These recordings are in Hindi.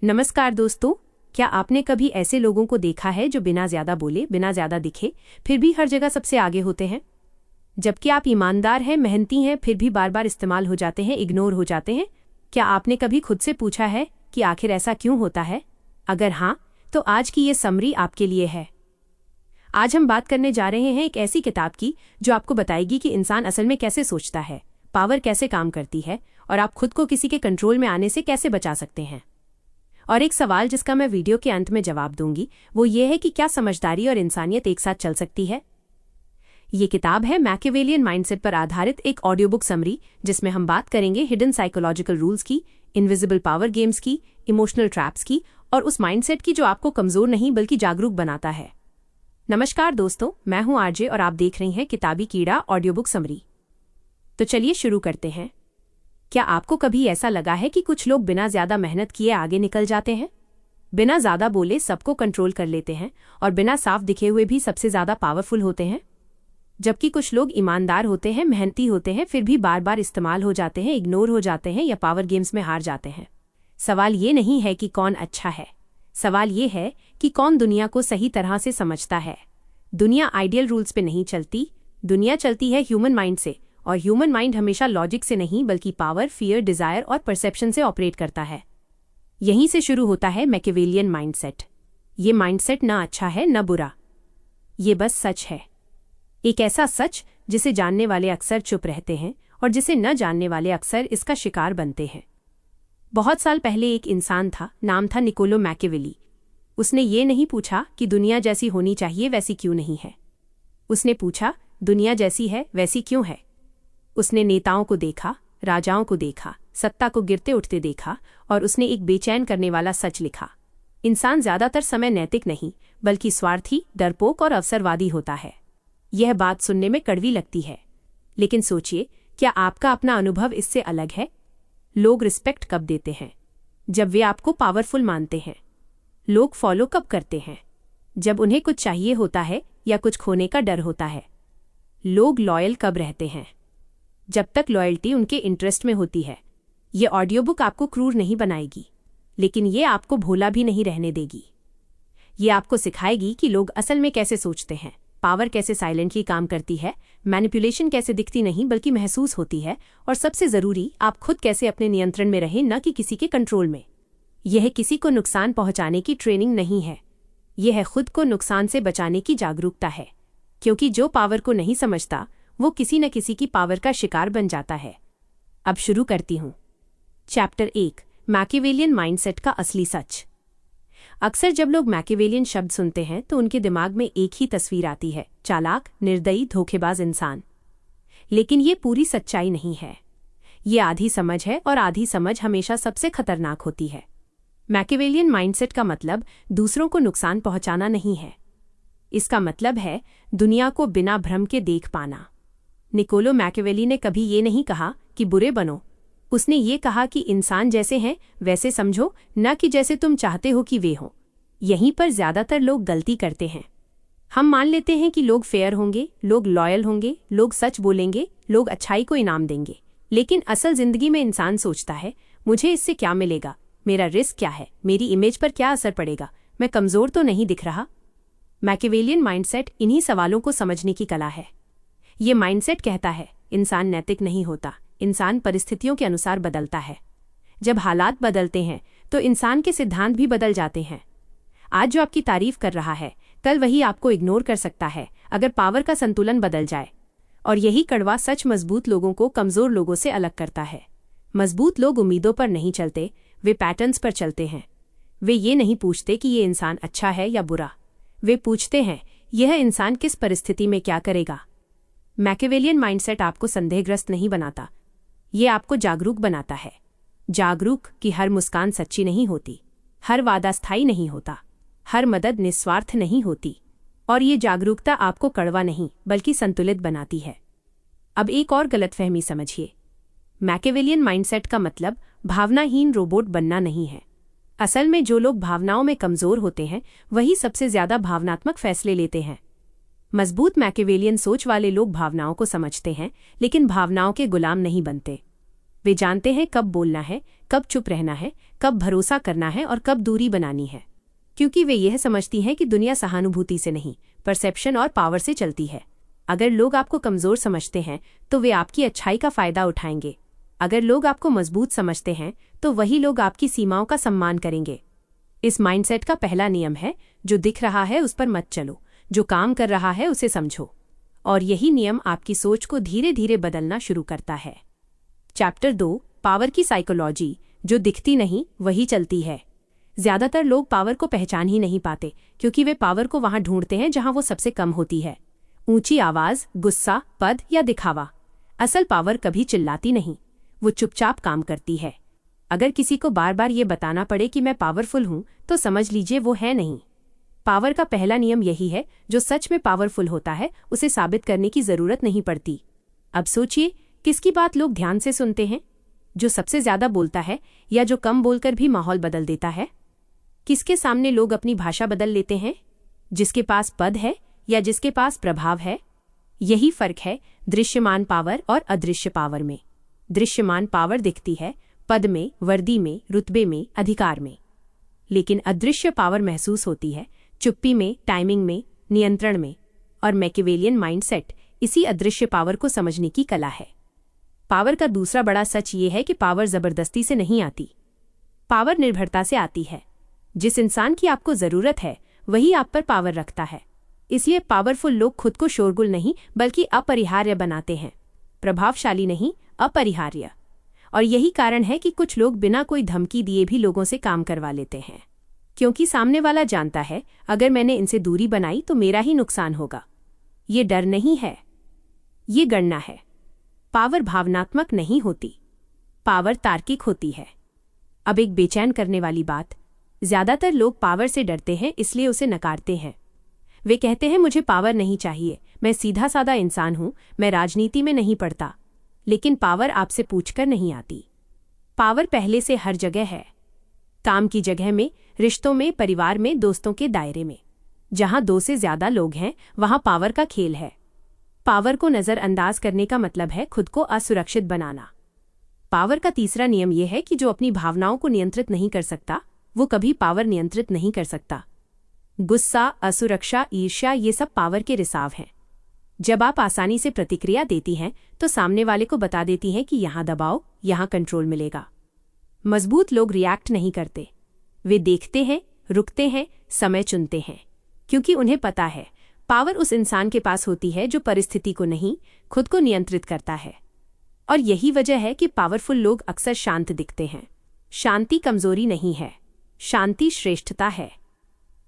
नमस्कार दोस्तों, क्या आपने कभी ऐसे लोगों को देखा है जो बिना ज़्यादा बोले, बिना ज़्यादा दिखे, फिर भी हर जगह सबसे आगे होते हैं? जबकि आप ईमानदार हैं, मेहनती हैं, फिर भी बार बार इस्तेमाल हो जाते हैं, इग्नोर हो जाते हैं। क्या आपने कभी खुद से पूछा है कि आखिर ऐसा क्यों होता है? अगर हाँ, तो आज की ये समरी आपके लिए है। आज हम बात करने जा रहे हैं एक ऐसी किताब की जो आपको बताएगी कि इंसान असल में कैसे सोचता है, पावर कैसे काम करती है और आप खुद को किसी के कंट्रोल में आने से कैसे बचा सकते हैं। और एक सवाल जिसका मैं वीडियो के अंत में जवाब दूंगी वो ये है कि क्या समझदारी और इंसानियत एक साथ चल सकती है। ये किताब है मैकियावेलियन माइंडसेट पर आधारित एक ऑडियो बुक समरी, जिसमें हम बात करेंगे हिडन साइकोलॉजिकल रूल्स की, इनविजिबल पावर गेम्स की, इमोशनल ट्रैप्स की और उस माइंडसेट की जो आपको कमजोर नहीं बल्कि जागरूक बनाता है। नमस्कार दोस्तों, मैं हूं आरजे और आप देख रही हैं किताबी कीड़ा ऑडियो बुक समरी। तो चलिए शुरू करते हैं। क्या आपको कभी ऐसा लगा है कि कुछ लोग बिना ज्यादा मेहनत किए आगे निकल जाते हैं? बिना ज्यादा बोले सबको कंट्रोल कर लेते हैं और बिना साफ दिखे हुए भी सबसे ज्यादा पावरफुल होते हैं। जबकि कुछ लोग ईमानदार होते हैं, मेहनती होते हैं, फिर भी बार बार इस्तेमाल हो जाते हैं, इग्नोर हो जाते हैं या पावर गेम्स में हार जाते हैं। सवाल ये नहीं है कि कौन अच्छा है, सवाल ये है कि कौन दुनिया को सही तरह से समझता है। दुनिया आइडियल रूल्स पे नहीं चलती, दुनिया चलती है ह्यूमन माइंड से, और ह्यूमन माइंड हमेशा लॉजिक से नहीं बल्कि पावर, फियर, डिजायर और परसेप्शन से ऑपरेट करता है। यहीं से शुरू होता है मैकियावेलियन माइंडसेट। ये माइंडसेट ना अच्छा है न बुरा, ये बस सच है। एक ऐसा सच जिसे जानने वाले अक्सर चुप रहते हैं और जिसे न जानने वाले अक्सर इसका शिकार बनते हैं। बहुत साल पहले एक इंसान था, नाम था निकोलो मैकियावेली। उसने ये नहीं पूछा कि दुनिया जैसी होनी चाहिए वैसी क्यों नहीं है, उसने पूछा दुनिया जैसी है वैसी क्यों है। उसने नेताओं को देखा, राजाओं को देखा, सत्ता को गिरते उठते देखा और उसने एक बेचैन करने वाला सच लिखा। इंसान ज्यादातर समय नैतिक नहीं बल्कि स्वार्थी, डरपोक और अवसरवादी होता है। यह बात सुनने में कड़वी लगती है, लेकिन सोचिए, क्या आपका अपना अनुभव इससे अलग है? लोग रिस्पेक्ट कब देते हैं? जब वे आपको पावरफुल मानते हैं। लोग फॉलो कब करते हैं? जब उन्हें कुछ चाहिए होता है या कुछ खोने का डर होता है। लोग लॉयल कब रहते हैं? जब तक लॉयल्टी उनके इंटरेस्ट में होती है। ये ऑडियो बुक आपको क्रूर नहीं बनाएगी, लेकिन ये आपको भोला भी नहीं रहने देगी। ये आपको सिखाएगी कि लोग असल में कैसे सोचते हैं, पावर कैसे साइलेंटली काम करती है, मैनिपुलेशन कैसे दिखती नहीं बल्कि महसूस होती है, और सबसे जरूरी, आप खुद कैसे अपने नियंत्रण में रहें, न कि किसी के कंट्रोल में। यह किसी को नुकसान पहुंचाने की ट्रेनिंग नहीं है, यह है खुद को नुकसान से बचाने की जागरूकता है। क्योंकि जो पावर को नहीं समझता वो किसी न किसी की पावर का शिकार बन जाता है। अब शुरू करती हूं। चैप्टर 1, मैकियावेलियन माइंडसेट का असली सच। अक्सर जब लोग मैकियावेलियन शब्द सुनते हैं तो उनके दिमाग में एक ही तस्वीर आती है, चालाक, निर्दयी, धोखेबाज इंसान। लेकिन ये पूरी सच्चाई नहीं है। ये आधी समझ है और आधी समझ हमेशा सबसे खतरनाक होती है। मैकियावेलियन माइंडसेट का मतलब दूसरों को नुकसान पहुंचाना नहीं है। इसका मतलब है दुनिया को बिना भ्रम के देख पाना। निकोलो मैकियावेली ने कभी ये नहीं कहा कि बुरे बनो, उसने ये कहा कि इंसान जैसे हैं वैसे समझो, न कि जैसे तुम चाहते हो कि वे हों। यहीं पर ज्यादातर लोग गलती करते हैं। हम मान लेते हैं कि लोग फेयर होंगे, लोग लॉयल होंगे, लोग सच बोलेंगे, लोग अच्छाई को इनाम देंगे। लेकिन असल जिंदगी में इंसान सोचता है, मुझे इससे क्या मिलेगा, मेरा रिस्क क्या है, मेरी इमेज पर क्या असर पड़ेगा, मैं कमजोर तो नहीं दिख रहा। मैकियावेलियन माइंडसेट इन्हीं सवालों को समझने की कला है। ये माइंडसेट कहता है इंसान नैतिक नहीं होता, इंसान परिस्थितियों के अनुसार बदलता है। जब हालात बदलते हैं तो इंसान के सिद्धांत भी बदल जाते हैं। आज जो आपकी तारीफ कर रहा है, कल वही आपको इग्नोर कर सकता है अगर पावर का संतुलन बदल जाए। और यही कड़वा सच मजबूत लोगों को कमजोर लोगों से अलग करता है। मजबूत लोग उम्मीदों पर नहीं चलते, वे पैटर्न्स पर चलते हैं। वे ये नहीं पूछते कि ये इंसान अच्छा है या बुरा, वे पूछते हैं यह इंसान किस परिस्थिति में क्या करेगा। मैकियावेलियन माइंडसेट आपको संदेहग्रस्त नहीं बनाता, ये आपको जागरूक बनाता है। जागरूक कि हर मुस्कान सच्ची नहीं होती, हर वादा स्थायी नहीं होता, हर मदद निस्वार्थ नहीं होती। और ये जागरूकता आपको कड़वा नहीं बल्कि संतुलित बनाती है। अब एक और गलतफहमी समझिए। मैकियावेलियन माइंडसेट का मतलब भावनाहीन रोबोट बनना नहीं है। असल में जो लोग भावनाओं में कमजोर होते हैं वही सबसे ज्यादा भावनात्मक फैसले लेते हैं। मजबूत मैकियावेलियन सोच वाले लोग भावनाओं को समझते हैं लेकिन भावनाओं के गुलाम नहीं बनते। वे जानते हैं कब बोलना है, कब चुप रहना है, कब भरोसा करना है और कब दूरी बनानी है, क्योंकि वे यह समझती हैं कि दुनिया सहानुभूति से नहीं, परसेप्शन और पावर से चलती है। अगर लोग आपको कमज़ोर समझते हैं तो वे आपकी अच्छाई का फ़ायदा उठाएंगे। अगर लोग आपको मजबूत समझते हैं तो वही लोग आपकी सीमाओं का सम्मान करेंगे। इस माइंडसेट का पहला नियम है, जो दिख रहा है उस पर मत चलो, जो काम कर रहा है उसे समझो। और यही नियम आपकी सोच को धीरे धीरे बदलना शुरू करता है। चैप्टर 2, पावर की साइकोलॉजी। जो दिखती नहीं वही चलती है। ज़्यादातर लोग पावर को पहचान ही नहीं पाते, क्योंकि वे पावर को वहाँ ढूंढते हैं जहाँ वो सबसे कम होती है। ऊंची आवाज़, गुस्सा, पद या दिखावा। असल पावर कभी चिल्लाती नहीं, वो चुपचाप काम करती है। अगर किसी को बार बार ये बताना पड़े कि मैं पावरफुल हूँ तो समझ लीजिए वो है नहीं। पावर का पहला नियम यही है, जो सच में पावरफुल होता है उसे साबित करने की ज़रूरत नहीं पड़ती। अब सोचिए, किसकी बात लोग ध्यान से सुनते हैं? जो सबसे ज़्यादा बोलता है या जो कम बोलकर भी माहौल बदल देता है? किसके सामने लोग अपनी भाषा बदल लेते हैं? जिसके पास पद है या जिसके पास प्रभाव है? यही फर्क है दृश्यमान पावर और अदृश्य पावर में। दृश्यमान पावर दिखती है पद में, वर्दी में, रुतबे में, अधिकार में। लेकिन अदृश्य पावर महसूस होती है चुप्पी में, टाइमिंग में, नियंत्रण में। और मैकिवेलियन माइंडसेट इसी अदृश्य पावर को समझने की कला है। पावर का दूसरा बड़ा सच ये है कि पावर ज़बरदस्ती से नहीं आती। पावर निर्भरता से आती है। जिस इंसान की आपको ज़रूरत है वही आप पर पावर रखता है। इसलिए पावरफुल लोग खुद को शोरगुल नहीं बल्कि अपरिहार्य बनाते हैं। प्रभावशाली नहीं, अपरिहार्य। और यही कारण है कि कुछ लोग बिना कोई धमकी दिए भी लोगों से काम करवा लेते हैं, क्योंकि सामने वाला जानता है अगर मैंने इनसे दूरी बनाई तो मेरा ही नुकसान होगा। ये डर नहीं है, ये गणना है। पावर भावनात्मक नहीं होती, पावर तार्किक होती है। अब एक बेचैन करने वाली बात, ज़्यादातर लोग पावर से डरते हैं इसलिए उसे नकारते हैं। वे कहते हैं मुझे पावर नहीं चाहिए, मैं सीधा साधा इंसान हूं, मैं राजनीति में नहीं पड़ता। लेकिन पावर आपसे पूछकर नहीं आती। पावर पहले से हर जगह है। काम की जगह में, रिश्तों में, परिवार में, दोस्तों के दायरे में। जहां 2 से ज़्यादा लोग हैं वहां पावर का खेल है। पावर को नज़रअंदाज करने का मतलब है खुद को असुरक्षित बनाना। पावर का तीसरा नियम यह है कि जो अपनी भावनाओं को नियंत्रित नहीं कर सकता वो कभी पावर नियंत्रित नहीं कर सकता। गुस्सा, असुरक्षा, ईर्ष्या ये सब पावर के रिसाव हैं। जब आप आसानी से प्रतिक्रिया देती हैं तो सामने वाले को बता देती हैं कि यहाँ दबाओ, यहाँ कंट्रोल मिलेगा। मजबूत लोग रिएक्ट नहीं करते, वे देखते हैं, रुकते हैं, समय चुनते हैं, क्योंकि उन्हें पता है पावर उस इंसान के पास होती है जो परिस्थिति को नहीं, खुद को नियंत्रित करता है। और यही वजह है कि पावरफुल लोग अक्सर शांत दिखते हैं। शांति कमजोरी नहीं है, शांति श्रेष्ठता है।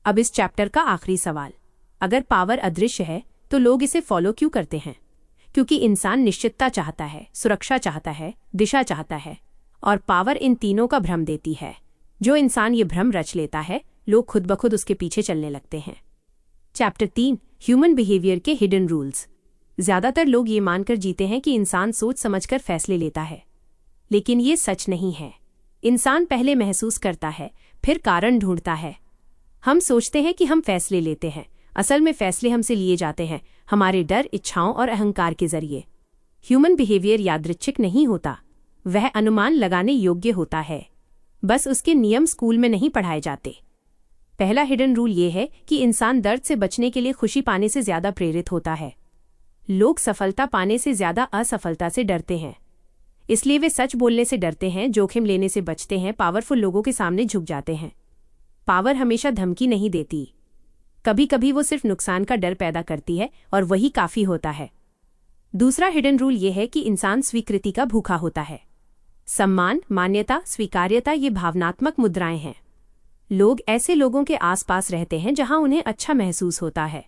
अब इस चैप्टर का आखिरी सवाल, अगर पावर अदृश्य है तो लोग इसे फॉलो क्यों करते हैं? क्योंकि इंसान निश्चितता चाहता है, सुरक्षा चाहता है, दिशा चाहता है, और पावर इन तीनों का भ्रम देती है। जो इंसान ये भ्रम रच लेता है, लोग खुद ब खुद उसके पीछे चलने लगते हैं। चैप्टर 3, ह्यूमन बिहेवियर के हिडन रूल्स। ज़्यादातर लोग ये मानकर जीते हैं कि इंसान सोच समझकर फैसले लेता है, लेकिन ये सच नहीं है। इंसान पहले महसूस करता है, फिर कारण ढूंढता है। हम सोचते हैं कि हम फैसले लेते हैं, असल में फैसले हमसे लिए जाते हैं हमारे डर, इच्छाओं और अहंकार के जरिए। ह्यूमन बिहेवियर यादृच्छिक नहीं होता, वह अनुमान लगाने योग्य होता है, बस उसके नियम स्कूल में नहीं पढ़ाए जाते। पहला हिडन रूल ये है कि इंसान दर्द से बचने के लिए खुशी पाने से ज़्यादा प्रेरित होता है। लोग सफलता पाने से ज़्यादा असफलता से डरते हैं, इसलिए वे सच बोलने से डरते हैं, जोखिम लेने से बचते हैं, पावरफुल लोगों के सामने झुक जाते हैं। पावर हमेशा धमकी नहीं देती, कभी कभी वो सिर्फ नुकसान का डर पैदा करती है और वही काफ़ी होता है। दूसरा हिडन रूल ये है कि इंसान स्वीकृति का भूखा होता है। सम्मान, मान्यता, स्वीकार्यता ये भावनात्मक मुद्राएं हैं। लोग ऐसे लोगों के आसपास रहते हैं जहां उन्हें अच्छा महसूस होता है,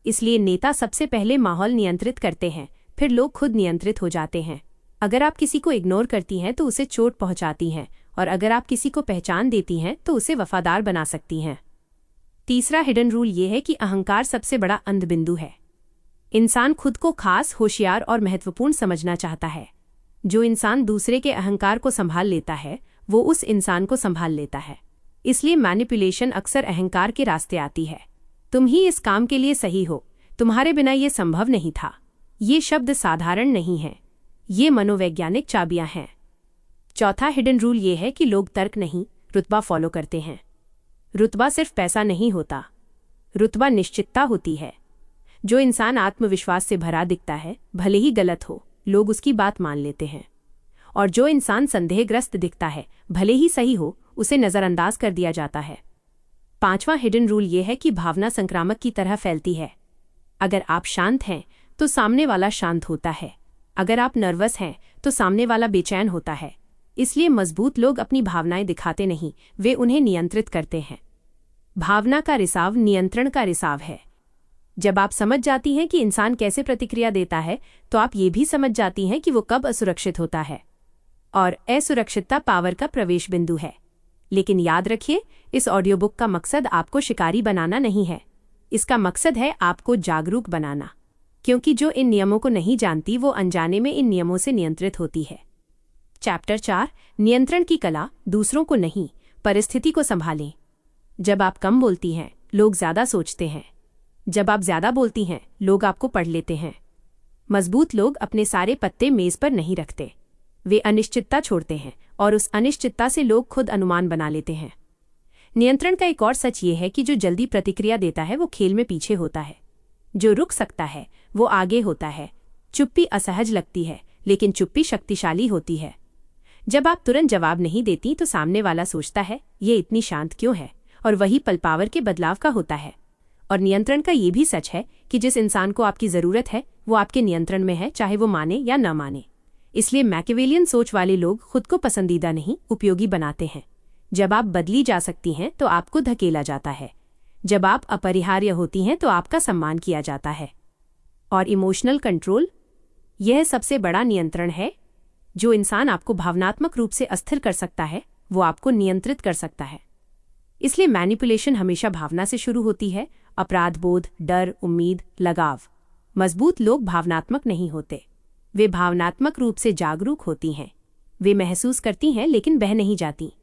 इसलिए नेता सबसे पहले माहौल नियंत्रित करते हैं, फिर लोग खुद नियंत्रित हो जाते हैं। अगर आप किसी को इग्नोर करती हैं तो उसे चोट पहुंचाती हैं, और अगर आप किसी को पहचान देती हैं तो उसे वफादार बना सकती हैं। तीसरा हिडन रूल ये है कि अहंकार सबसे बड़ा अंधबिंदु है। इंसान खुद को खास, होशियार और महत्वपूर्ण समझना चाहता है। जो इंसान दूसरे के अहंकार को संभाल लेता है वो उस इंसान को संभाल लेता है। इसलिए मैनिपुलेशन अक्सर अहंकार के रास्ते आती है। तुम ही इस काम के लिए सही हो, तुम्हारे बिना ये संभव नहीं था। ये शब्द साधारण नहीं हैं, ये मनोवैज्ञानिक चाबियां हैं। चौथा हिडन रूल ये है कि लोग तर्क नहीं, रुतबा फॉलो करते हैं। रुतबा सिर्फ पैसा नहीं होता, रुतबा निश्चितता होती है। जो इंसान आत्मविश्वास से भरा दिखता है, भले ही गलत हो, लोग उसकी बात मान लेते हैं। और जो इंसान संदेहग्रस्त दिखता है, भले ही सही हो, उसे नज़रअंदाज कर दिया जाता है। पांचवां हिडन रूल ये है कि भावना संक्रामक की तरह फैलती है। अगर आप शांत हैं तो सामने वाला शांत होता है, अगर आप नर्वस हैं तो सामने वाला बेचैन होता है। इसलिए मजबूत लोग अपनी भावनाएं दिखाते नहीं, वे उन्हें नियंत्रित करते हैं। भावना का रिसाव नियंत्रण का रिसाव है। जब आप समझ जाती हैं कि इंसान कैसे प्रतिक्रिया देता है, तो आप ये भी समझ जाती हैं कि वो कब असुरक्षित होता है। और असुरक्षितता पावर का प्रवेश बिंदु है। लेकिन याद रखिए, इस ऑडियो बुक का मकसद आपको शिकारी बनाना नहीं है, इसका मकसद है आपको जागरूक बनाना। क्योंकि जो इन नियमों को नहीं जानती, वो अनजाने में इन नियमों से नियंत्रित होती है। चैप्टर 4, नियंत्रण की कला। दूसरों को नहीं, परिस्थिति को संभालें। जब आप कम बोलती हैं, लोग ज्यादा सोचते हैं। जब आप ज्यादा बोलती हैं, लोग आपको पढ़ लेते हैं। मजबूत लोग अपने सारे पत्ते मेज पर नहीं रखते, वे अनिश्चितता छोड़ते हैं, और उस अनिश्चितता से लोग खुद अनुमान बना लेते हैं। नियंत्रण का एक और सच ये है कि जो जल्दी प्रतिक्रिया देता है वो खेल में पीछे होता है, जो रुक सकता है वो आगे होता है। चुप्पी असहज लगती है, लेकिन चुप्पी शक्तिशाली होती है। जब आप तुरंत जवाब नहीं देती तो सामने वाला सोचता है ये इतनी शांत क्यों है, और वही पल पावर के बदलाव का होता है। और नियंत्रण का ये भी सच है कि जिस इंसान को आपकी जरूरत है वो आपके नियंत्रण में है, चाहे वो माने या न माने। इसलिए मैकियावेलियन सोच वाले लोग खुद को पसंदीदा नहीं, उपयोगी बनाते हैं। जब आप बदली जा सकती हैं तो आपको धकेला जाता है, जब आप अपरिहार्य होती हैं तो आपका सम्मान किया जाता है। और इमोशनल कंट्रोल, यह सबसे बड़ा नियंत्रण है। जो इंसान आपको भावनात्मक रूप से अस्थिर कर सकता है, वो आपको नियंत्रित कर सकता है। इसलिए मैनिपुलेशन हमेशा भावना से शुरू होती है, अपराध बोध, डर, उम्मीद, लगाव। मजबूत लोग भावनात्मक नहीं होते, वे भावनात्मक रूप से जागरूक होती हैं। वे महसूस करती हैं लेकिन बह नहीं जाती।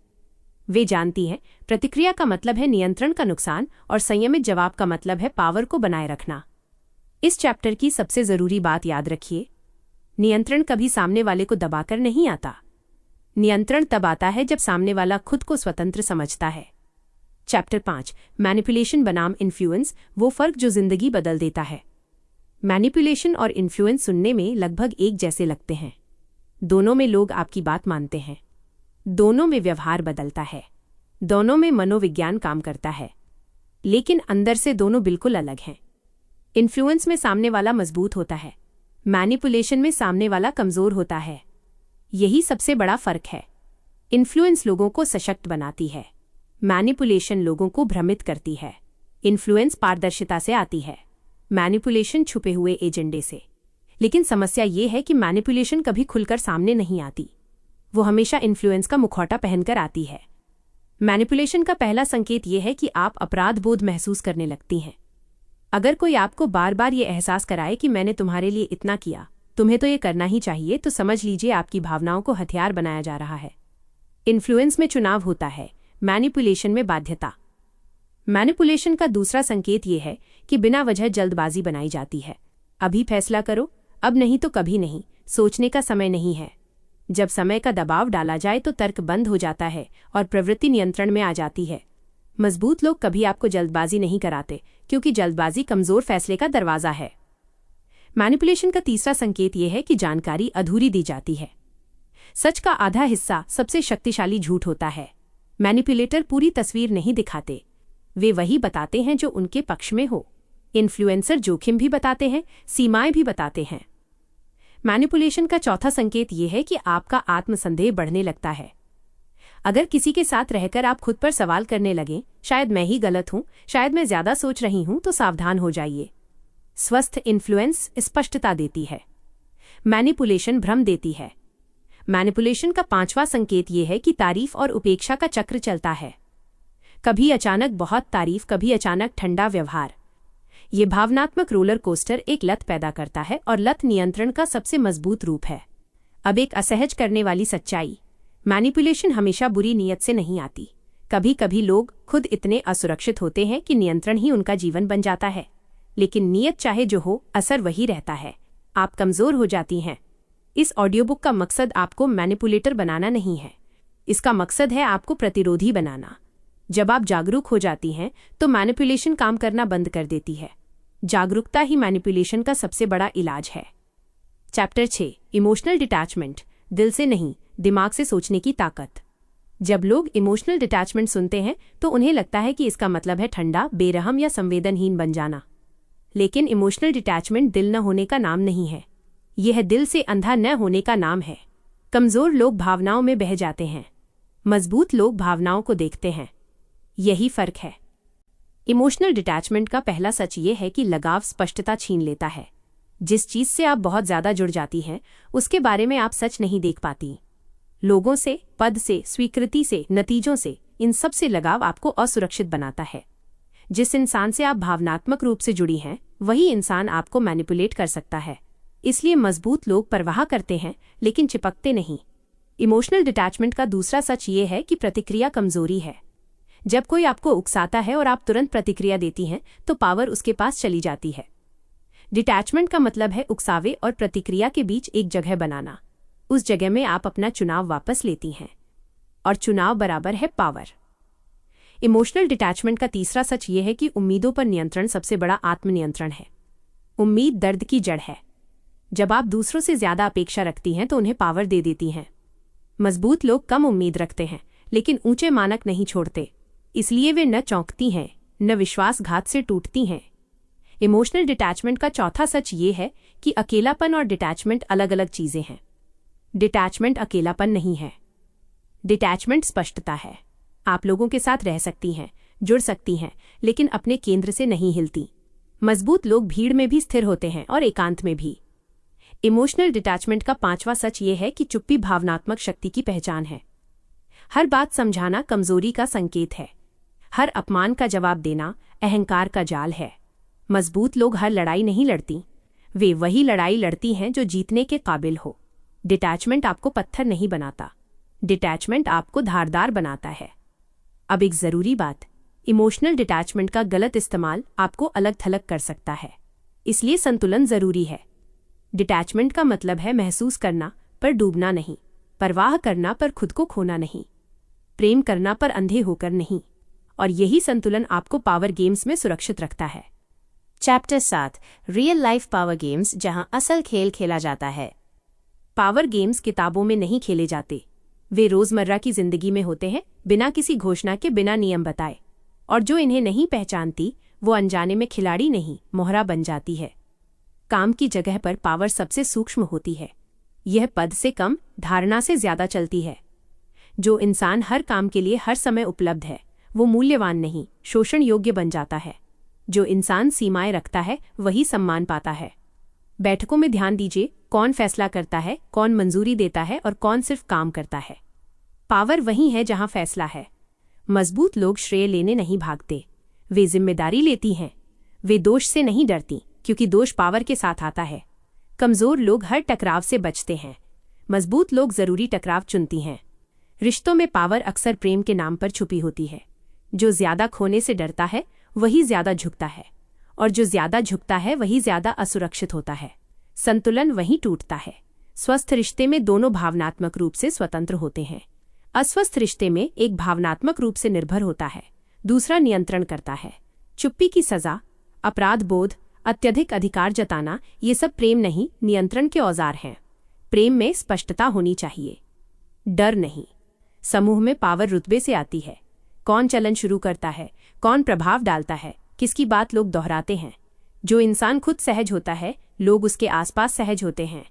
वे जानती हैं प्रतिक्रिया का मतलब है नियंत्रण का नुकसान, और संयमित जवाब का मतलब है पावर को बनाए रखना। इस चैप्टर की सबसे जरूरी बात याद रखिए, नियंत्रण कभी सामने वाले को दबाकर नहीं आता। नियंत्रण तब आता है जब सामने वाला खुद को स्वतंत्र समझता है। चैप्टर 5, मैनिपुलेशन बनाम इन्फ्लुएंस, वो फर्क जो जिंदगी बदल देता है। मैनिपुलेशन और इन्फ्लुएंस सुनने में लगभग एक जैसे लगते हैं। दोनों में लोग आपकी बात मानते हैं, दोनों में व्यवहार बदलता है, दोनों में मनोविज्ञान काम करता है, लेकिन अंदर से दोनों बिल्कुल अलग हैं। इन्फ्लुएंस में सामने वाला मजबूत होता है, मैनिपुलेशन में सामने वाला कमजोर होता है। यही सबसे बड़ा फर्क है। इन्फ्लुएंस लोगों को सशक्त बनाती है, मैनिपुलेशन लोगों को भ्रमित करती है। इन्फ्लुएंस पारदर्शिता से आती है, मैनिपुलेशन छुपे हुए एजेंडे से। लेकिन समस्या ये है कि मैनिपुलेशन कभी खुलकर सामने नहीं आती, वो हमेशा इन्फ्लुएंस का मुखौटा पहनकर आती है। मैनिपुलेशन का पहला संकेत ये है कि आप अपराध बोध महसूस करने लगती हैं। अगर कोई आपको बार बार ये एहसास कराए कि मैंने तुम्हारे लिए इतना किया, तुम्हें तो ये करना ही चाहिए, तो समझ लीजिए आपकी भावनाओं को हथियार बनाया जा रहा है। इन्फ्लुएंस में चुनाव होता है, मैनिपुलेशन में बाध्यता। मैनिपुलेशन का दूसरा संकेत ये है कि बिना वजह जल्दबाजी बनाई जाती है। अभी फैसला करो, अब नहीं तो कभी नहीं, सोचने का समय नहीं है। जब समय का दबाव डाला जाए तो तर्क बंद हो जाता है और प्रवृत्ति नियंत्रण में आ जाती है। मजबूत लोग कभी आपको जल्दबाजी नहीं कराते, क्योंकि जल्दबाजी कमजोर फैसले का दरवाजा है। मैनिपुलेशन का तीसरा संकेत यह है कि जानकारी अधूरी दी जाती है। सच का आधा हिस्सा सबसे शक्तिशाली झूठ होता है। मैनिपुलेटर पूरी तस्वीर नहीं दिखाते, वे वही बताते हैं जो उनके पक्ष में हो। इन्फ्लुएंसर जोखिम भी बताते हैं, सीमाएं भी बताते हैं। मैनिपुलेशन का चौथा संकेत यह है कि आपका आत्मसंदेह बढ़ने लगता है। अगर किसी के साथ रहकर आप खुद पर सवाल करने लगें, शायद मैं ही गलत हूं, शायद मैं ज्यादा सोच रही हूं, तो सावधान हो जाइए। स्वस्थ इन्फ्लुएंस स्पष्टता देती है, मैनिपुलेशन भ्रम देती है। मैनिपुलेशन का पांचवा संकेत यह है कि तारीफ और उपेक्षा का चक्र चलता है। कभी अचानक बहुत तारीफ, कभी अचानक ठंडा व्यवहार। ये भावनात्मक रोलर कोस्टर एक लत पैदा करता है, और लत नियंत्रण का सबसे मजबूत रूप है। अब एक असहज करने वाली सच्चाई, मैनिपुलेशन हमेशा बुरी नीयत से नहीं आती। कभी कभी लोग खुद इतने असुरक्षित होते हैं कि नियंत्रण ही उनका जीवन बन जाता है। लेकिन नीयत चाहे जो हो, असर वही रहता है। आप कमजोर हो जाती हैं, इस ऑडियोबुक का मकसद आपको मैनिपुलेटर बनाना नहीं है, इसका मकसद है आपको प्रतिरोधी बनाना। जब आप जागरूक हो जाती हैं तो मैनिपुलेशन काम करना बंद कर देती है। जागरूकता ही मैनिपुलेशन का सबसे बड़ा इलाज है। चैप्टर 6, इमोशनल डिटैचमेंट, दिल से नहीं दिमाग से सोचने की ताकत। जब लोग इमोशनल डिटैचमेंट सुनते हैं तो उन्हें लगता है कि इसका मतलब है ठंडा, बेरहम या संवेदनहीन बन जाना। लेकिन इमोशनल डिटैचमेंट दिल न होने का नाम नहीं है, यह दिल से अंधा न होने का नाम है। कमज़ोर लोग भावनाओं में बह जाते हैं, मजबूत लोग भावनाओं को देखते हैं, यही फ़र्क है। इमोशनल डिटैचमेंट का पहला सच ये है कि लगाव स्पष्टता छीन लेता है। जिस चीज़ से आप बहुत ज़्यादा जुड़ जाती हैं उसके बारे में आप सच नहीं देख पाती। लोगों से, पद से, स्वीकृति से, नतीजों से, इन सब से लगाव आपको असुरक्षित बनाता है। जिस इंसान से आप भावनात्मक रूप से जुड़ी हैं वही इंसान आपको मैनिपुलेट कर सकता है। इसलिए मजबूत लोग परवाह करते हैं लेकिन चिपकते नहीं। इमोशनल डिटैचमेंट का दूसरा सच ये है कि प्रतिक्रिया कमजोरी है। जब कोई आपको उकसाता है और आप तुरंत प्रतिक्रिया देती हैं तो पावर उसके पास चली जाती है। डिटैचमेंट का मतलब है उकसावे और प्रतिक्रिया के बीच एक जगह बनाना। उस जगह में आप अपना चुनाव वापस लेती हैं, और चुनाव बराबर है पावर। इमोशनल डिटैचमेंट का तीसरा सच ये है कि उम्मीदों पर नियंत्रण सबसे बड़ा आत्मनियंत्रण है। उम्मीद दर्द की जड़ है। जब आप दूसरों से ज्यादा अपेक्षा रखती हैं तो उन्हें पावर दे देती हैं। मजबूत लोग कम उम्मीद रखते हैं लेकिन ऊंचे मानक नहीं छोड़ते, इसलिए वे न चौंकती हैं न विश्वासघात से टूटती हैं। इमोशनल डिटैचमेंट का चौथा सच ये है कि अकेलापन और डिटैचमेंट अलग अलग चीजें हैं। डिटैचमेंट अकेलापन नहीं है, डिटैचमेंट स्पष्टता है। आप लोगों के साथ रह सकती हैं, जुड़ सकती हैं, लेकिन अपने केंद्र से नहीं हिलती। मजबूत लोग भीड़ में भी स्थिर होते हैं और एकांत में भी। इमोशनल डिटैचमेंट का पांचवा सच ये है कि चुप्पी भावनात्मक शक्ति की पहचान है। हर बात समझाना कमजोरी का संकेत है। हर अपमान का जवाब देना अहंकार का जाल है। मजबूत लोग हर लड़ाई नहीं लड़ती, वे वही लड़ाई लड़ती हैं जो जीतने के काबिल हो। डिटैचमेंट आपको पत्थर नहीं बनाता, डिटैचमेंट आपको धारदार बनाता है। अब एक जरूरी बात, इमोशनल डिटैचमेंट का गलत इस्तेमाल आपको अलग थलग कर सकता है, इसलिए संतुलन जरूरी है। डिटैचमेंट का मतलब है महसूस करना पर डूबना नहीं, परवाह करना पर खुद को खोना नहीं, प्रेम करना पर अंधे होकर नहीं, और यही संतुलन आपको पावर गेम्स में सुरक्षित रखता है। Chapter 7, real life power games, जहां असल खेल खेला जाता है। पावर गेम्स किताबों में नहीं खेले जाते, वे रोजमर्रा की जिंदगी में होते हैं, बिना किसी घोषणा के, बिना नियम बताए। और जो इन्हें नहीं पहचानती वो अनजाने में खिलाड़ी नहीं, मोहरा बन जाती है। काम की जगह पर पावर सबसे सूक्ष्म होती है। यह पद से कम, धारणा से ज्यादा चलती है। जो इंसान हर काम के लिए हर समय उपलब्ध है वो मूल्यवान नहीं, शोषण योग्य बन जाता है। जो इंसान सीमाएं रखता है वही सम्मान पाता है। बैठकों में ध्यान दीजिए, कौन फैसला करता है, कौन मंजूरी देता है और कौन सिर्फ काम करता है। पावर वहीं है जहां फैसला है। मजबूत लोग श्रेय लेने नहीं भागते, वे जिम्मेदारी लेती हैं। वे दोष से नहीं डरती क्योंकि दोष पावर के साथ आता है। कमजोर लोग हर टकराव से बचते हैं, मजबूत लोग जरूरी टकराव चुनती हैं। रिश्तों में पावर अक्सर प्रेम के नाम पर छुपी होती है। जो ज्यादा खोने से डरता है वही ज्यादा झुकता है, और जो ज्यादा झुकता है वही ज्यादा असुरक्षित होता है। संतुलन वहीं टूटता है। स्वस्थ रिश्ते में दोनों भावनात्मक रूप से स्वतंत्र होते हैं। अस्वस्थ रिश्ते में एक भावनात्मक रूप से निर्भर होता है, दूसरा नियंत्रण करता है। चुप्पी की सजा, अपराध बोध, अत्यधिक अधिकार जताना, ये सब प्रेम नहीं, नियंत्रण के औजार हैं। प्रेम में स्पष्टता होनी चाहिए, डर नहीं। समूह में पावर रुतबे से आती है। कौन चलन शुरू करता है, कौन प्रभाव डालता है, किसकी बात लोग दोहराते हैं। जो इंसान खुद सहज होता है लोग उसके आसपास सहज होते हैं।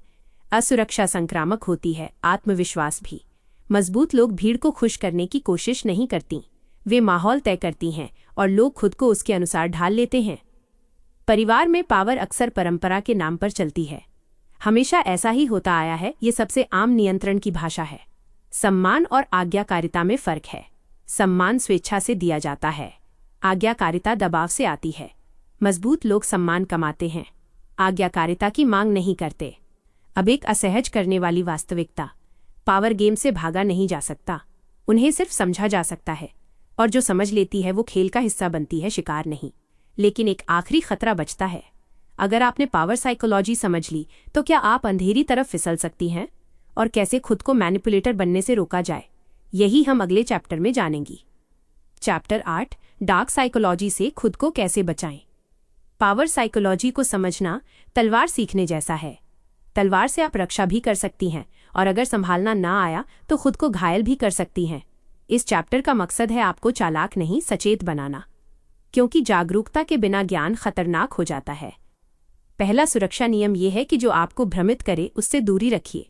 असुरक्षा संक्रामक होती है, आत्मविश्वास भी। मजबूत लोग भीड़ को खुश करने की कोशिश नहीं करती, वे माहौल तय करती हैं और लोग खुद को उसके अनुसार ढाल लेते हैं। परिवार में पावर अक्सर परंपरा के नाम पर चलती है। हमेशा ऐसा ही होता आया है, ये सबसे आम नियंत्रण की भाषा है। सम्मान और आज्ञाकारिता में फर्क है। सम्मान स्वेच्छा से दिया जाता है, आज्ञाकारिता दबाव से आती है। मजबूत लोग सम्मान कमाते हैं, आज्ञाकारिता की मांग नहीं करते। अब एक असहज करने वाली वास्तविकता, पावर गेम से भागा नहीं जा सकता, उन्हें सिर्फ समझा जा सकता है, और जो समझ लेती है वो खेल का हिस्सा बनती है, शिकार नहीं। लेकिन एक आखिरी खतरा बचता है, अगर आपने पावर साइकोलॉजी समझ ली तो क्या आप अंधेरी तरफ फिसल सकती हैं और कैसे खुद को मैनिपुलेटर बनने से रोका जाए, यही हम अगले चैप्टर में जानेंगी। चैप्टर 8, डार्क साइकोलॉजी से खुद को कैसे बचाएं। पावर साइकोलॉजी को समझना तलवार सीखने जैसा है। तलवार से आप रक्षा भी कर सकती हैं और अगर संभालना ना आया तो खुद को घायल भी कर सकती हैं। इस चैप्टर का मकसद है आपको चालाक नहीं सचेत बनाना, क्योंकि जागरूकता के बिना ज्ञान खतरनाक हो जाता है। पहला सुरक्षा नियम यह है कि जो आपको भ्रमित करे उससे दूरी रखिए।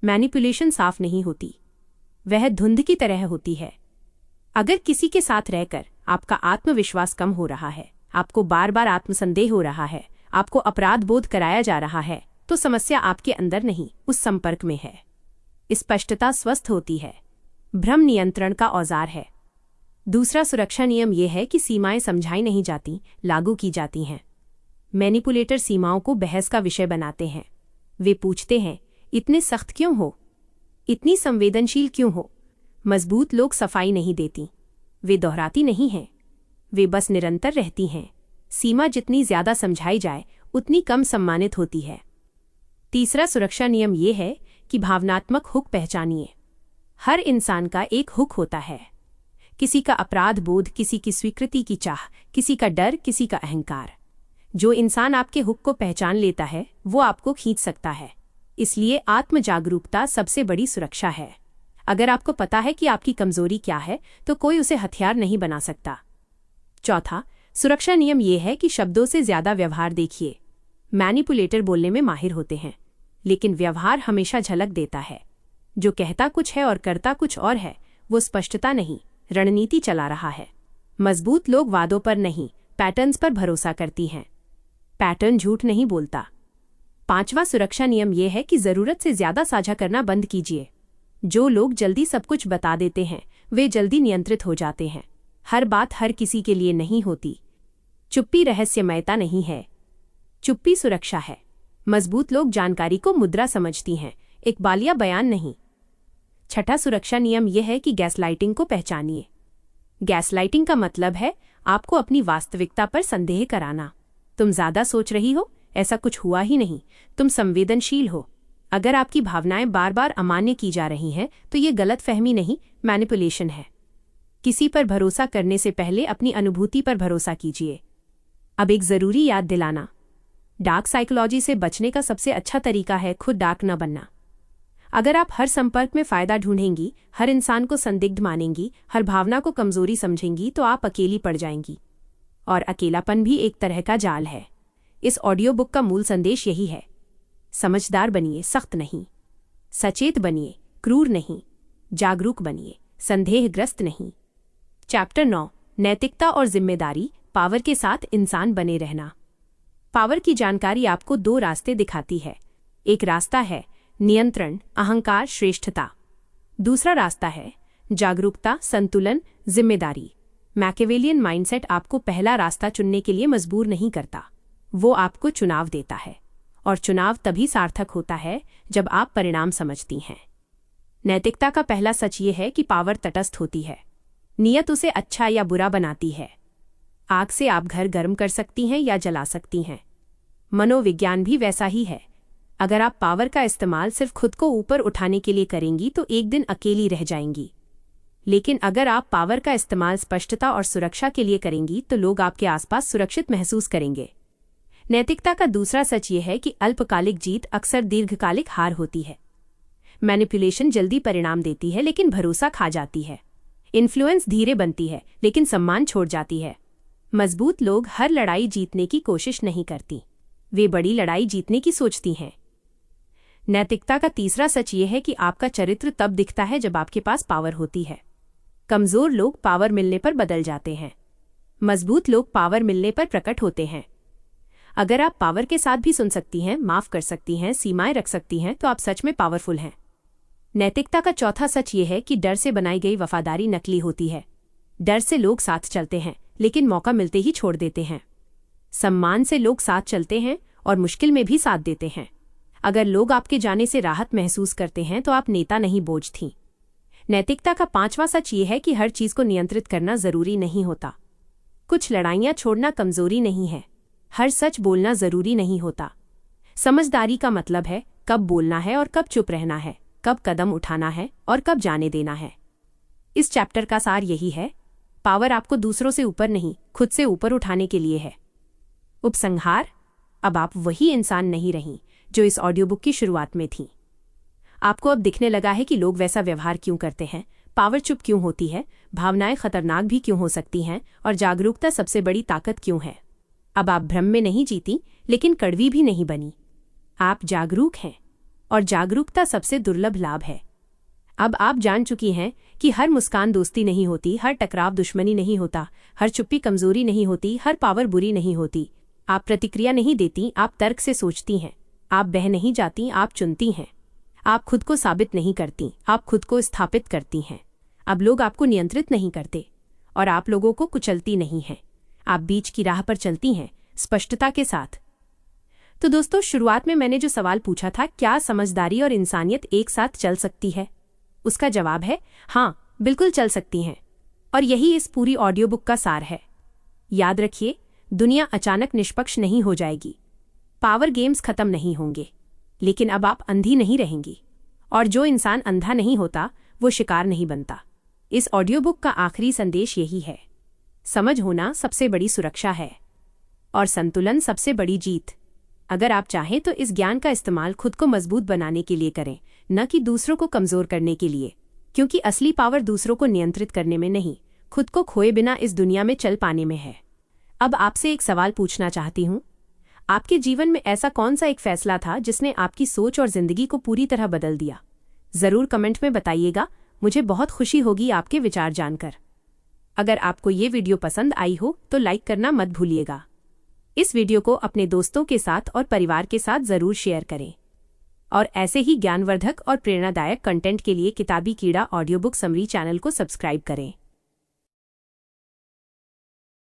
मैनिपुलेशन साफ नहीं होती, वह धुंध की तरह होती है। अगर किसी के साथ रहकर आपका आत्मविश्वास कम हो रहा है, आपको बार बार आत्मसंदेह हो रहा है, आपको अपराध बोध कराया जा रहा है, तो समस्या आपके अंदर नहीं उस संपर्क में है। स्पष्टता स्वस्थ होती है, भ्रम नियंत्रण का औजार है। दूसरा सुरक्षा नियम यह है कि सीमाएं समझाई नहीं जाती, लागू की जाती हैं। मैनिपुलेटर सीमाओं को बहस का विषय बनाते हैं। वे पूछते हैं, इतने सख्त क्यों हो, इतनी संवेदनशील क्यों हो। मजबूत लोग सफाई नहीं देती, वे दोहराती नहीं हैं, वे बस निरंतर रहती हैं। सीमा जितनी ज्यादा समझाई जाए उतनी कम सम्मानित होती है। तीसरा सुरक्षा नियम यह है कि भावनात्मक हुक पहचानिए। हर इंसान का एक हुक होता है, किसी का अपराध बोध, किसी की स्वीकृति की चाह, किसी का डर, किसी का अहंकार। जो इंसान आपके हुक को पहचान लेता है वो आपको खींच सकता है। इसलिए आत्म जागरूकता सबसे बड़ी सुरक्षा है। अगर आपको पता है कि आपकी कमजोरी क्या है तो कोई उसे हथियार नहीं बना सकता। चौथा सुरक्षा नियम यह है कि शब्दों से ज्यादा व्यवहार देखिए। मैनिपुलेटर बोलने में माहिर होते हैं, लेकिन व्यवहार हमेशा झलक देता है। जो कहता कुछ है और करता कुछ और है, वो स्पष्टता नहीं, रणनीति चला रहा है। मजबूत लोग वादों पर नहीं, पैटर्न्स पर भरोसा करती हैं। पैटर्न झूठ नहीं बोलता। पांचवा सुरक्षा नियम यह है कि जरूरत से ज्यादा साझा करना बंद कीजिए। जो लोग जल्दी सब कुछ बता देते हैं वे जल्दी नियंत्रित हो जाते हैं। हर बात हर किसी के लिए नहीं होती। चुप्पी रहस्यमयता नहीं है, चुप्पी सुरक्षा है। मजबूत लोग जानकारी को मुद्रा समझती हैं, एक बालिया बयान नहीं। छठा सुरक्षा नियम यह है कि गैसलाइटिंग को पहचानिए। गैसलाइटिंग का मतलब है आपको अपनी वास्तविकता पर संदेह कराना। तुम ज्यादा सोच रही हो, ऐसा कुछ हुआ ही नहीं, तुम संवेदनशील हो। अगर आपकी भावनाएं बार बार अमान्य की जा रही हैं तो ये गलतफहमी नहीं, मैनिपुलेशन है। किसी पर भरोसा करने से पहले अपनी अनुभूति पर भरोसा कीजिए। अब एक जरूरी याद दिलाना, डार्क साइकोलॉजी से बचने का सबसे अच्छा तरीका है खुद डार्क न बनना। अगर आप हर संपर्क में फायदा ढूंढेंगी, हर इंसान को संदिग्ध मानेंगी, हर भावना को कमजोरी समझेंगी, तो आप अकेली पड़ जाएंगी। और अकेलापन भी एक तरह का जाल है। इस ऑडियो बुक का मूल संदेश यही है, समझदार बनिए, सख्त नहीं। सचेत बनिए, क्रूर नहीं। जागरूक बनिए, संदेहग्रस्त नहीं। चैप्टर 9, नैतिकता और जिम्मेदारी, पावर के साथ इंसान बने रहना। पावर की जानकारी आपको दो रास्ते दिखाती है। एक रास्ता है नियंत्रण, अहंकार, श्रेष्ठता। दूसरा रास्ता है जागरूकता, संतुलन, जिम्मेदारी। मैकेवेलियन माइंडसेट आपको पहला रास्ता चुनने के लिए मजबूर नहीं करता, वो आपको चुनाव देता है। और चुनाव तभी सार्थक होता है जब आप परिणाम समझती हैं। नैतिकता का पहला सच ये है कि पावर तटस्थ होती है। नियत उसे अच्छा या बुरा बनाती है। आग से आप घर गर्म कर सकती हैं या जला सकती हैं। मनोविज्ञान भी वैसा ही है। अगर आप पावर का इस्तेमाल सिर्फ खुद को ऊपर उठाने के लिए करेंगी तो एक दिन अकेली रह जाएंगी। लेकिन अगर आप पावर का इस्तेमाल स्पष्टता और सुरक्षा के लिए करेंगी तो लोग आपके आसपास सुरक्षित महसूस करेंगे। नैतिकता का दूसरा सच ये है कि अल्पकालिक जीत अक्सर दीर्घकालिक हार होती है। मैनिपुलेशन जल्दी परिणाम देती है लेकिन भरोसा खा जाती है। इन्फ्लुएंस धीरे बनती है लेकिन सम्मान छोड़ जाती है। मजबूत लोग हर लड़ाई जीतने की कोशिश नहीं करती, वे बड़ी लड़ाई जीतने की सोचती हैं। नैतिकता का तीसरा सच ये है कि आपका चरित्र तब दिखता है जब आपके पास पावर होती है। कमजोर लोग पावर मिलने पर बदल जाते हैं, मजबूत लोग पावर मिलने पर प्रकट होते हैं। अगर आप पावर के साथ भी सुन सकती हैं, माफ कर सकती हैं, सीमाएं रख सकती हैं, तो आप सच में पावरफुल हैं। नैतिकता का चौथा सच ये है कि डर से बनाई गई वफादारी नकली होती है। डर से लोग साथ चलते हैं लेकिन मौका मिलते ही छोड़ देते हैं। सम्मान से लोग साथ चलते हैं और मुश्किल में भी साथ देते हैं। अगर लोग आपके जाने से राहत महसूस करते हैं तो आप नेता नहीं, बोझ थीं। नैतिकता का पांचवा सच ये है कि हर चीज को नियंत्रित करना जरूरी नहीं होता। कुछ लड़ाइयां छोड़ना कमजोरी नहीं है, हर सच बोलना जरूरी नहीं होता। समझदारी का मतलब है कब बोलना है और कब चुप रहना है, कब कदम उठाना है और कब जाने देना है। इस चैप्टर का सार यही है, पावर आपको दूसरों से ऊपर नहीं, खुद से ऊपर उठाने के लिए है। उपसंहार, अब आप वही इंसान नहीं रहीं जो इस ऑडियो बुक की शुरुआत में थी। आपको अब दिखने लगा है कि लोग वैसा व्यवहार क्यों करते हैं, पावर चुप क्यों होती है, भावनाएं खतरनाक भी क्यों हो सकती हैं और जागरूकता सबसे बड़ी ताकत क्यों है। अब आप भ्रम में नहीं जीती, लेकिन कड़वी भी नहीं बनी। आप जागरूक हैं और जागरूकता सबसे दुर्लभ लाभ है। अब आप जान चुकी हैं कि हर मुस्कान दोस्ती नहीं होती, हर टकराव दुश्मनी नहीं होता, हर चुप्पी कमजोरी नहीं होती, हर पावर बुरी नहीं होती। आप प्रतिक्रिया नहीं देती, आप तर्क से सोचती हैं। आप बह नहीं जाती, आप चुनती हैं। आप खुद को साबित नहीं करती, आप खुद को स्थापित करती हैं। अब लोग आपको नियंत्रित नहीं करते और आप लोगों को कुचलती नहीं हैं। आप बीच की राह पर चलती हैं, स्पष्टता के साथ। तो दोस्तों, शुरुआत में मैंने जो सवाल पूछा था, क्या समझदारी और इंसानियत एक साथ चल सकती है, उसका जवाब है हाँ, बिल्कुल चल सकती हैं। और यही इस पूरी ऑडियो बुक का सार है। याद रखिए, दुनिया अचानक निष्पक्ष नहीं हो जाएगी, पावर गेम्स खत्म नहीं होंगे, लेकिन अब आप अंधी नहीं रहेंगी। और जो इंसान अंधा नहीं होता वो शिकार नहीं बनता। इस ऑडियो बुक का आखिरी संदेश यही है, समझ होना सबसे बड़ी सुरक्षा है और संतुलन सबसे बड़ी जीत। अगर आप चाहें तो इस ज्ञान का इस्तेमाल खुद को मजबूत बनाने के लिए करें, न कि दूसरों को कमजोर करने के लिए, क्योंकि असली पावर दूसरों को नियंत्रित करने में नहीं, खुद को खोए बिना इस दुनिया में चल पाने में है। अब आपसे एक सवाल पूछना चाहती हूँ, आपके जीवन में ऐसा कौन सा एक फैसला था जिसने आपकी सोच और जिंदगी को पूरी तरह बदल दिया? जरूर कमेंट में बताइएगा, मुझे बहुत खुशी होगी आपके विचार जानकर। अगर आपको ये वीडियो पसंद आई हो तो लाइक करना मत भूलिएगा। इस वीडियो को अपने दोस्तों के साथ और परिवार के साथ जरूर शेयर करें। और ऐसे ही ज्ञानवर्धक और प्रेरणादायक कंटेंट के लिए किताबी कीड़ा ऑडियो बुक समरी चैनल को सब्सक्राइब करें।